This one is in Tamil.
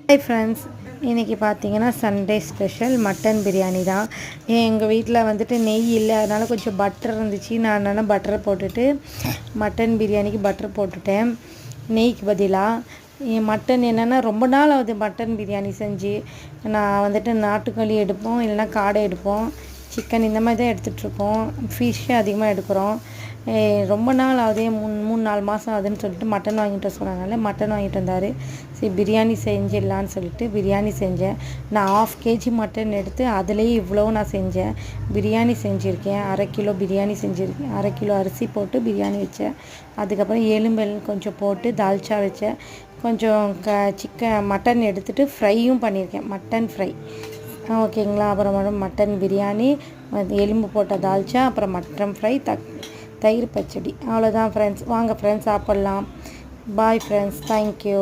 ஹாய் ஃப்ரெண்ட்ஸ், இன்றைக்கி பார்த்தீங்கன்னா சண்டே ஸ்பெஷல் மட்டன் பிரியாணி தான். எங்கள் வீட்டில் வந்துட்டு நெய் இல்லை, அதனால் கொஞ்சம் பட்டர் இருந்துச்சு. நான் என்னென்னா பட்டரை போட்டுட்டு மட்டன் பிரியாணிக்கு பட்டர் போட்டுட்டேன் நெய்க்கு பதிலாக. மட்டன் என்னென்னா ரொம்ப நாள் ஆகுது மட்டன் பிரியாணி செஞ்சு. நான் வந்துட்டு நாட்டுக்கோழி எடுப்போம், இல்லைனா காடை எடுப்போம், சிக்கன் இந்த மாதிரி தான் எடுத்துகிட்ருக்கோம். ஃபிஷ்ஷு அதிகமாக எடுக்கிறோம். ரொம்ப நாள் ஆகுதே, 3-4 மாதம் ஆகுதுன்னு சொல்லிட்டு மட்டன் வாங்கிட்டு சொன்னாங்கல்ல, மட்டன் வாங்கிட்டு வந்தார். சரி பிரியாணி செஞ்சிடலான்னு சொல்லிட்டு பிரியாணி செஞ்சேன். நான் 1/2 kg மட்டன் எடுத்து அதுலேயே இவ்வளோ நான் செஞ்சேன். பிரியாணி செஞ்சுருக்கேன், 1/2 கிலோ பிரியாணி செஞ்சுருக்கேன். 1/2 கிலோ அரிசி போட்டு பிரியாணி வச்சேன். அதுக்கப்புறம் எலும்பு கொஞ்சம் போட்டு தால்ச்சா வச்சேன். கொஞ்சம் மட்டன் எடுத்துகிட்டு ஃப்ரையும் பண்ணியிருக்கேன், மட்டன் ஃப்ரை. ஓகேங்களா. அப்புறம் மட்டன் பிரியாணி, எலும்பு போட்ட தால்ச்சா, அப்புறம் மட்டன் ஃப்ரை, தயிர் பச்சடி. அவ்வளோதான் ஃப்ரெண்ட்ஸ். வாங்க ஃப்ரெண்ட்ஸ் சாப்பிட்லாம். Bye friends, thank you.